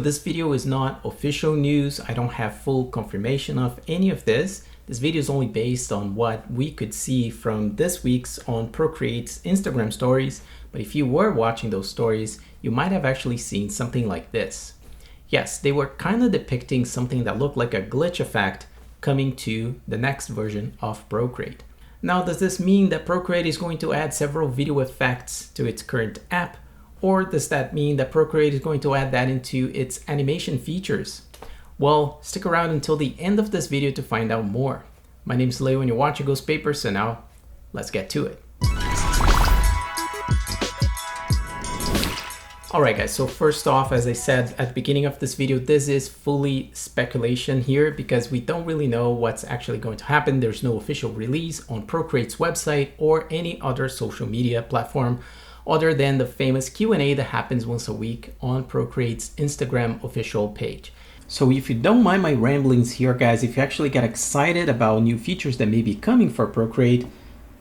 This video is not official news. I don't have full confirmation of any of this. This video is only based on what we could see from this week's on Procreate's Instagram stories. But if you were watching those stories, you might have actually seen something like this. Yes, they were kind of depicting something that looked like a glitch effect coming to the next version of Procreate. Now, does this mean that Procreate is going to add several video effects to its current app? Or does that mean that Procreate is going to add that into its animation features? Well, stick around until the end of this video to find out more. My name is Leo and you're watching Ghost Paper, so now let's get to it. Alright guys, so first off, as I said at the beginning of this video, this is fully speculation here because we don't really know what's actually going to happen. There's no official release on Procreate's website or any other social media platform other than the famous Q&A that happens once a week on Procreate's Instagram official page. So if you don't mind my ramblings here guys, if you actually get excited about new features that may be coming for Procreate,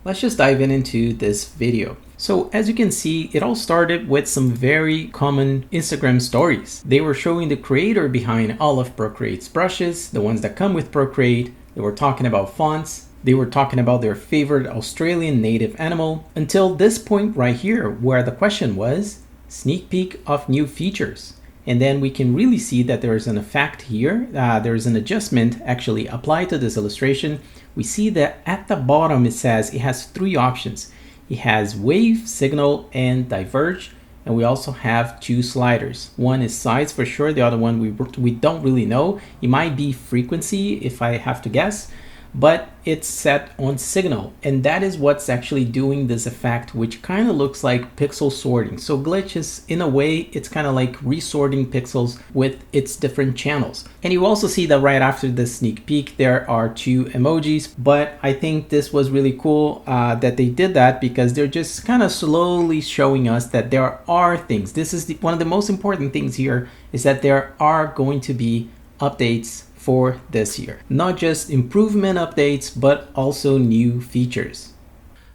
let's just dive into this video. So as you can see, it all started with some very common Instagram stories. They were showing the creator behind all of Procreate's brushes, the ones that come with Procreate. They were talking about fonts. They were talking about their favorite Australian native animal until this point right here where the question was sneak peek of new features. And then we can really see that there is an effect here. There is an adjustment actually applied to this illustration. We see that at the bottom it says it has three options. It has wave, signal, and diverge. And we also have two sliders. One is size for sure. The other one we don't really know. It might be frequency if I have to guess. But it's set on signal, and that is what's actually doing this effect, which kind of looks like pixel sorting. So glitch is, in a way, it's kind of like resorting pixels with its different channels. And you also see that right after the sneak peek there are two emojis, but I think this was really cool that they did that because they're just kind of slowly showing us that there are things. This is one of the most important things here, is that there are going to be updates for this year. Not just improvement updates, but also new features.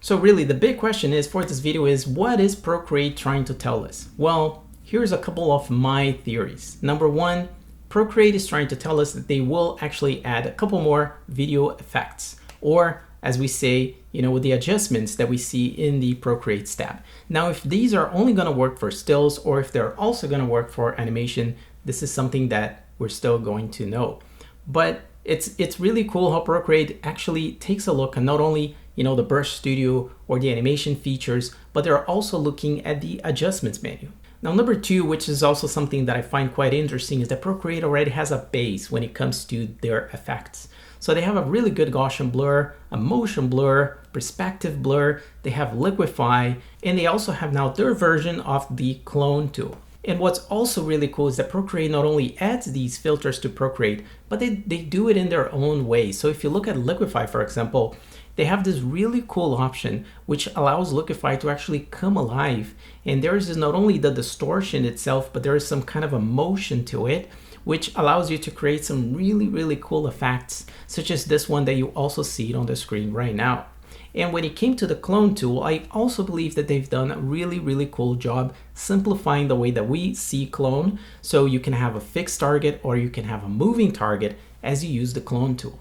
So really the big question is for this video is, what is Procreate trying to tell us? Well, here's a couple of my theories. Number one, Procreate is trying to tell us that they will actually add a couple more video effects, or as we say, with the adjustments that we see in the Procreate tab. Now, if these are only going to work for stills or if they're also going to work for animation, this is something that we're still going to know. But it's really cool how Procreate actually takes a look at not only the Brush Studio or the animation features, but they're also looking at the adjustments menu. Now number two, which is also something that I find quite interesting, is that Procreate already has a base when it comes to their effects. So they have a really good Gaussian blur, a motion blur, perspective blur, they have liquify, and they also have now their version of the clone tool. And what's also really cool is that Procreate not only adds these filters to Procreate, but they do it in their own way. So if you look at Liquify, for example, they have this really cool option which allows Liquify to actually come alive. And there is not only the distortion itself, but there is some kind of a motion to it, which allows you to create some really, really cool effects, such as this one that you also see on the screen right now. And when it came to the clone tool, I also believe that they've done a really, really cool job simplifying the way that we see clone. So you can have a fixed target or you can have a moving target as you use the clone tool.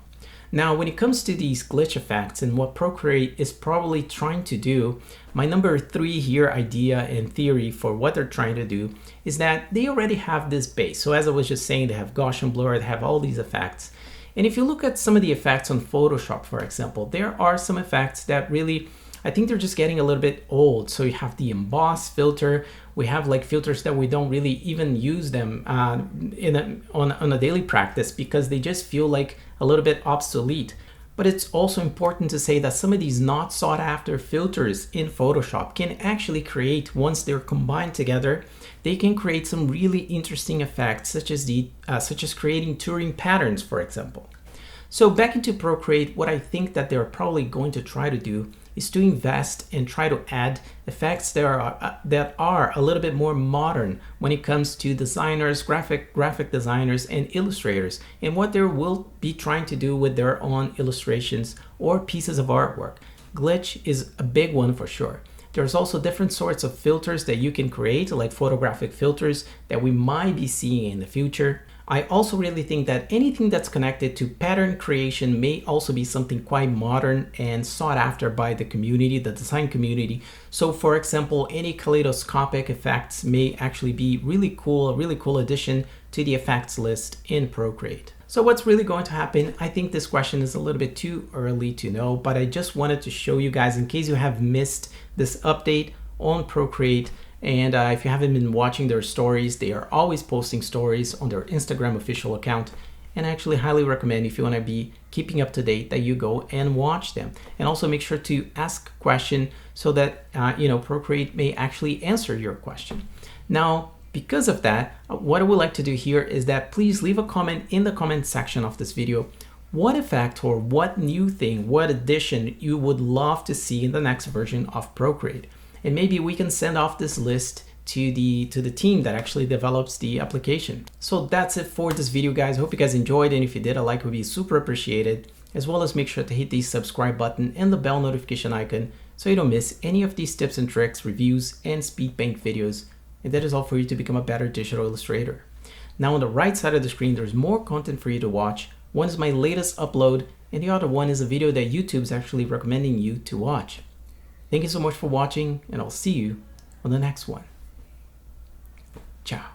Now, when it comes to these glitch effects and what Procreate is probably trying to do, my number three here idea and theory for what they're trying to do is that they already have this base. So as I was just saying, they have Gaussian blur, they have all these effects. And if you look at some of the effects on Photoshop, for example, there are some effects that really, I think they're just getting a little bit old. So you have the emboss filter. We have like filters that we don't really even use them on a daily practice because they just feel like a little bit obsolete. But it's also important to say that some of these not sought after filters in Photoshop can actually create, once they're combined together, they can create some really interesting effects, such as creating Turing patterns, for example. So back into Procreate, what I think that they're probably going to try to do is to invest and try to add effects that are a little bit more modern when it comes to designers, graphic designers, and illustrators, and what they will be trying to do with their own illustrations or pieces of artwork. Glitch is a big one for sure. There's also different sorts of filters that you can create, like photographic filters that we might be seeing in the future. I also really think that anything that's connected to pattern creation may also be something quite modern and sought after by the community, the design community. So for example, any kaleidoscopic effects may actually be really cool, a really cool addition to the effects list in Procreate. So what's really going to happen? I think this question is a little bit too early to know, but I just wanted to show you guys in case you have missed this update on Procreate. And if you haven't been watching their stories, they are always posting stories on their Instagram official account. And I actually highly recommend, if you want to be keeping up to date, that you go and watch them. And also make sure to ask a question so that Procreate may actually answer your question. Now, because of that, what I would like to do here is that please leave a comment in the comment section of this video. What effect or what new thing, what addition you would love to see in the next version of Procreate. And maybe we can send off this list to the team that actually develops the application. So that's it for this video, guys. Hope you guys enjoyed, and if you did, a like would be super appreciated, as well as make sure to hit the subscribe button and the bell notification icon so you don't miss any of these tips and tricks, reviews, and speed paint videos. And that is all for you to become a better digital illustrator. Now on the right side of the screen, there's more content for you to watch. One is my latest upload, and the other one is a video that YouTube's actually recommending you to watch. Thank you so much for watching, and I'll see you on the next one. Ciao.